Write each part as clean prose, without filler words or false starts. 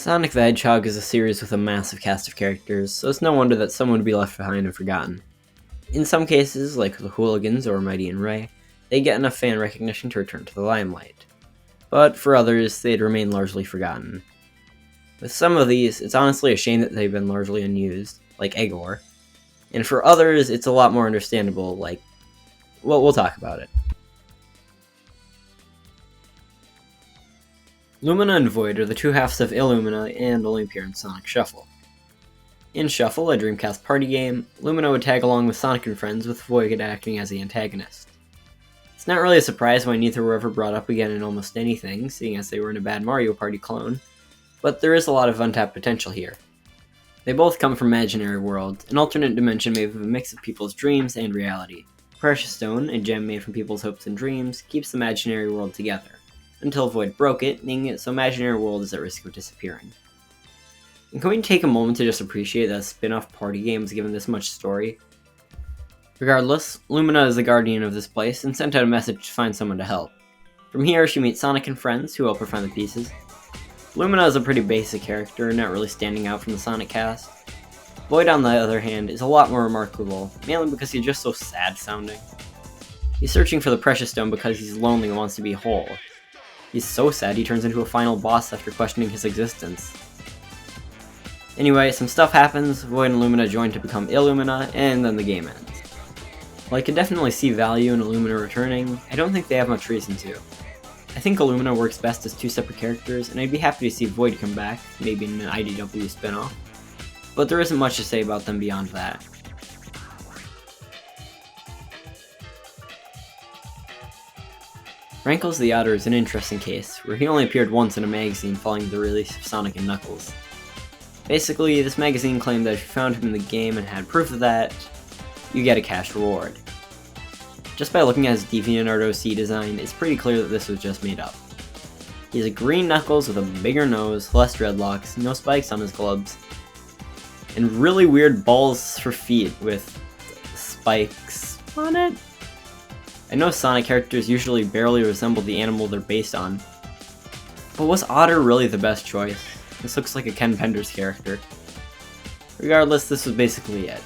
Sonic the Hedgehog is a series with a massive cast of characters, so it's no wonder that some would be left behind and forgotten. In some cases, like the Hooligans or Mighty and Ray, they get enough fan recognition to return to the limelight. But for others, they'd remain largely forgotten. With some of these, it's honestly a shame that they've been largely unused, like Egor. And for others, it's a lot more understandable, like, well, we'll talk about it. Lumina and Void are the two halves of Illumina and only appear in Sonic Shuffle. In Shuffle, a Dreamcast party game, Lumina would tag along with Sonic and friends, with Void acting as the antagonist. It's not really a surprise why neither were ever brought up again in almost anything, seeing as they were in a bad Mario Party clone, but there is a lot of untapped potential here. They both come from Imaginary World, an alternate dimension made of a mix of people's dreams and reality. Precious Stone, a gem made from people's hopes and dreams, keeps the Imaginary World together, until Void broke it, making it so Imaginary World is at risk of disappearing. And can we take a moment to just appreciate that a spin-off party game was given this much story? Regardless, Lumina is the guardian of this place and sent out a message to find someone to help. From here, she meets Sonic and friends, who help her find the pieces. Lumina is a pretty basic character, not really standing out from the Sonic cast. Void, on the other hand, is a lot more remarkable, mainly because he's just so sad-sounding. He's searching for the Precious Stone because he's lonely and wants to be whole. He's so sad he turns into a final boss after questioning his existence. Anyway, some stuff happens, Void and Lumina join to become Illumina, and then the game ends. While I could definitely see value in Illumina returning, I don't think they have much reason to. I think Illumina works best as two separate characters, and I'd be happy to see Void come back, maybe in an IDW spin-off, but there isn't much to say about them beyond that. Rankles the Otter is an interesting case, where he only appeared once in a magazine following the release of Sonic and Knuckles. Basically, this magazine claimed that if you found him in the game and had proof of that, you get a cash reward. Just by looking at his DeviantArt OC design, it's pretty clear that this was just made up. He has a green Knuckles with a bigger nose, less dreadlocks, no spikes on his gloves, and really weird balls for feet with spikes on it? I know Sonic characters usually barely resemble the animal they're based on, but was Otter really the best choice? This looks like a Ken Penders character. Regardless, this was basically it.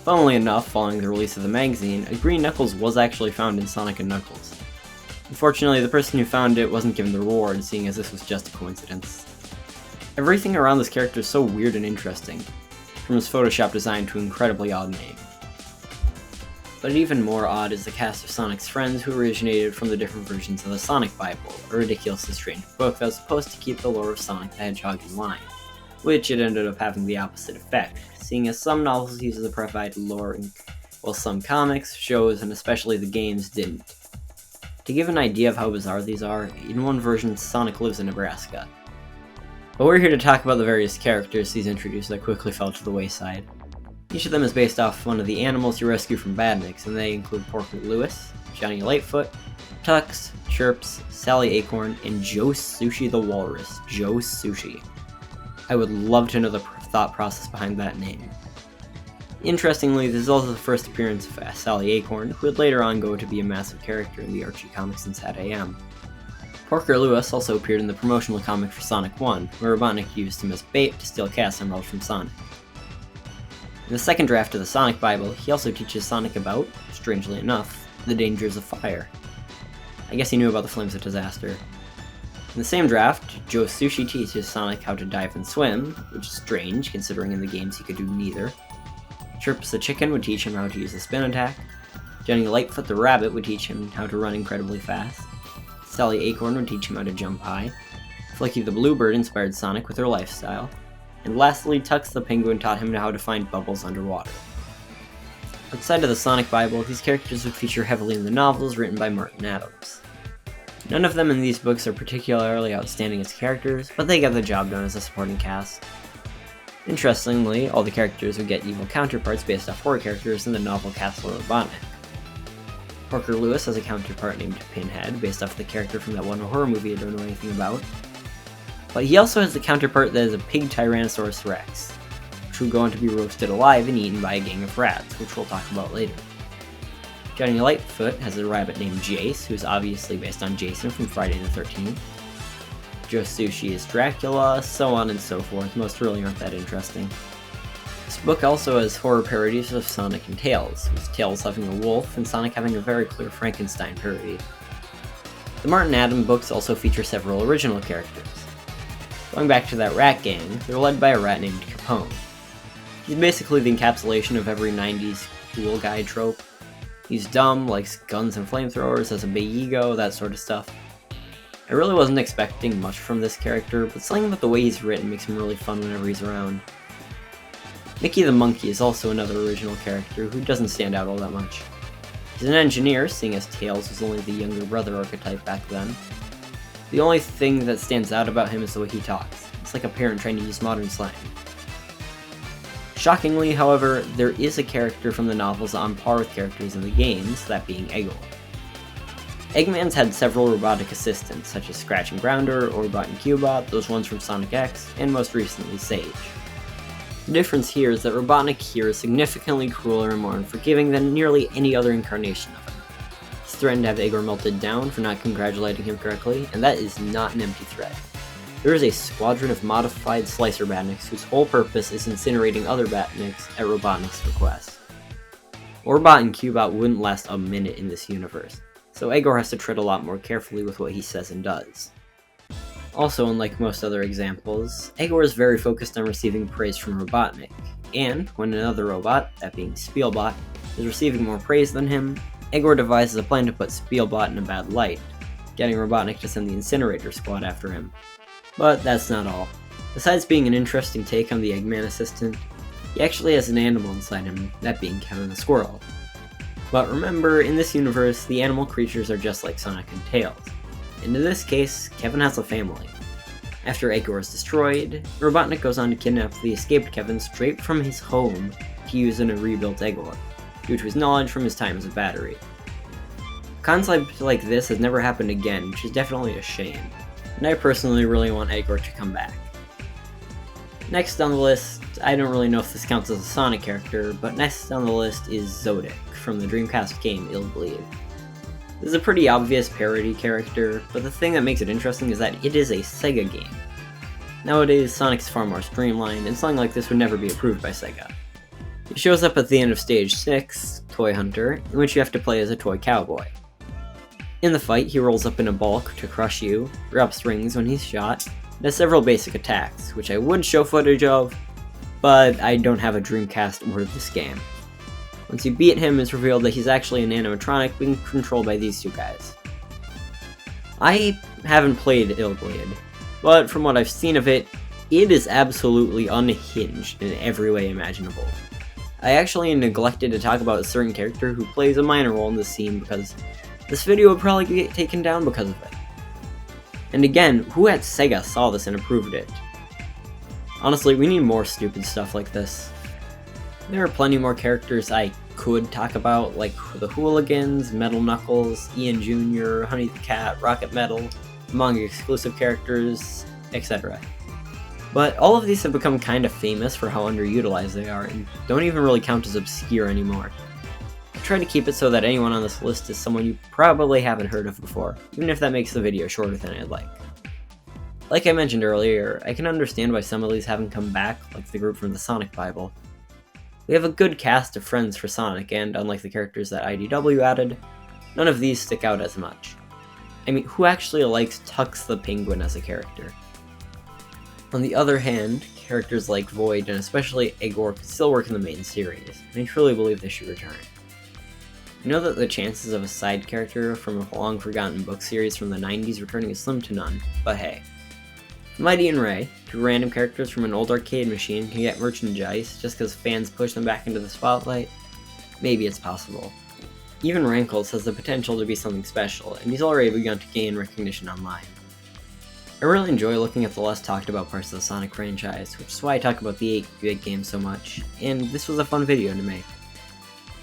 Funnily enough, following the release of the magazine, a green Knuckles was actually found in Sonic & Knuckles. Unfortunately, the person who found it wasn't given the reward, seeing as this was just a coincidence. Everything around this character is so weird and interesting, from his Photoshop design to an incredibly odd name. But even more odd is the cast of Sonic's friends who originated from the different versions of the Sonic Bible, a ridiculously strange book that was supposed to keep the lore of Sonic the Hedgehog in line, which it ended up having the opposite effect, seeing as some novels use the provided lore, while some comics, shows, and especially the games didn't. To give an idea of how bizarre these are, in one version Sonic lives in Nebraska. But we're here to talk about the various characters he's introduced that quickly fell to the wayside. Each of them is based off one of the animals you rescue from Badniks, and they include Porker Lewis, Johnny Lightfoot, Tux, Chirps, Sally Acorn, and Joe Sushi the Walrus. Joe Sushi. I would love to know the thought process behind that name. Interestingly, this is also the first appearance of Sally Acorn, who would later on go to be a massive character in the Archie comics in SatAM. Porker Lewis also appeared in the promotional comic for Sonic 1, where Robotnik used him as bait to steal Chaos Emerald from Sonic. In the second draft of the Sonic Bible, he also teaches Sonic about, strangely enough, the dangers of fire. I guess he knew about the flames of disaster. In the same draft, Joe Sushi teaches Sonic how to dive and swim, which is strange considering in the games he could do neither. Chirps the Chicken would teach him how to use the spin attack. Johnny Lightfoot the Rabbit would teach him how to run incredibly fast. Sally Acorn would teach him how to jump high. Flicky the Bluebird inspired Sonic with her lifestyle. And lastly, Tux the Penguin taught him how to find bubbles underwater. Outside of the Sonic Bible, these characters would feature heavily in the novels written by Martin Adams. None of them in these books are particularly outstanding as characters, but they get the job done as a supporting cast. Interestingly, all the characters would get evil counterparts based off horror characters in the novel Castle Robotnik. Porker Lewis has a counterpart named Pinhead, based off the character from that one horror movie I don't know anything about. But he also has a counterpart that is a pig Tyrannosaurus Rex, which will go on to be roasted alive and eaten by a gang of rats, which we'll talk about later. Johnny Lightfoot has a rabbit named Jace, who is obviously based on Jason from Friday the 13th. Josushi as Dracula, so on and so forth. Most really aren't that interesting. This book also has horror parodies of Sonic and Tails, with Tails having a wolf and Sonic having a very clear Frankenstein parody. The Martin Adam books also feature several original characters. Going back to that rat gang, they're led by a rat named Capone. He's basically the encapsulation of every 90s cool guy trope. He's dumb, likes guns and flamethrowers, has a big ego, that sort of stuff. I really wasn't expecting much from this character, but something about the way he's written makes him really fun whenever he's around. Mickey the Monkey is also another original character who doesn't stand out all that much. He's an engineer, seeing as Tails was only the younger brother archetype back then. The only thing that stands out about him is the way he talks. It's like a parent trying to use modern slang. Shockingly, however, there is a character from the novels on par with characters in the games, that being Egor. Eggman's had several robotic assistants, such as Scratch and Grounder, Orbot and Cubot, those ones from Sonic X, and most recently Sage. The difference here is that Robotnik here is significantly crueler and more unforgiving than nearly any other incarnation of him. He's threatened to have Egor melted down for not congratulating him correctly, and that is not an empty threat. There is a squadron of modified Slicer Batniks whose whole purpose is incinerating other Batniks at Robotnik's request. Orbot and Cubot wouldn't last a minute in this universe, so Egor has to tread a lot more carefully with what he says and does. Also, unlike most other examples, Egor is very focused on receiving praise from Robotnik, and when another robot, that being Spielbot, is receiving more praise than him, Egor devises a plan to put Spielbot in a bad light, getting Robotnik to send the Incinerator Squad after him. But that's not all. Besides being an interesting take on the Eggman assistant, he actually has an animal inside him, that being Kevin the Squirrel. But remember, in this universe, the animal creatures are just like Sonic and Tails. And in this case, Kevin has a family. After Egor is destroyed, Robotnik goes on to kidnap the escaped Kevin straight from his home to use in a rebuilt Egor, due to his knowledge from his time as a battery. A concept like this has never happened again, which is definitely a shame, and I personally really want Egor to come back. Next on the list, I don't really know if this counts as a Sonic character, but next on the list is Zodic, from the Dreamcast game Ill Bleed. This is a pretty obvious parody character, but the thing that makes it interesting is that it is a Sega game. Nowadays, Sonic's far more streamlined, and something like this would never be approved by Sega. He shows up at the end of Stage 6, Toy Hunter, in which you have to play as a toy cowboy. In the fight, he rolls up in a bulk to crush you, drops rings when he's shot, and has several basic attacks, which I would show footage of, but I don't have a Dreamcast or this game. Once you beat him, it's revealed that he's actually an animatronic being controlled by these two guys. I haven't played Ill Bleed, but from what I've seen of it, it is absolutely unhinged in every way imaginable. I actually neglected to talk about a certain character who plays a minor role in this scene because this video would probably get taken down because of it. And again, who at Sega saw this and approved it? Honestly, we need more stupid stuff like this. There are plenty more characters I could talk about, like the Hooligans, Metal Knuckles, Ian Jr., Honey the Cat, Rocket Metal, among exclusive characters, etc. But all of these have become kind of famous for how underutilized they are, and don't even really count as obscure anymore. I try to keep it so that anyone on this list is someone you probably haven't heard of before, even if that makes the video shorter than I'd like. Like I mentioned earlier, I can understand why some of these haven't come back, like the group from the Sonic Bible. We have a good cast of friends for Sonic, and unlike the characters that IDW added, none of these stick out as much. I mean, who actually likes Tux the Penguin as a character? On the other hand, characters like Void and especially Egor could still work in the main series, and I truly believe they should return. I know that the chances of a side character from a long-forgotten book series from the 90s returning is slim to none, but hey. Mighty and Ray, two random characters from an old arcade machine, can get merchandise just because fans push them back into the spotlight? Maybe it's possible. Even Rankles has the potential to be something special, and he's already begun to gain recognition online. I really enjoy looking at the less talked about parts of the Sonic franchise, which is why I talk about the 8-bit game so much, and this was a fun video to make.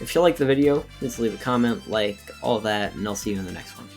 If you liked the video, please leave a comment, like, all that, and I'll see you in the next one.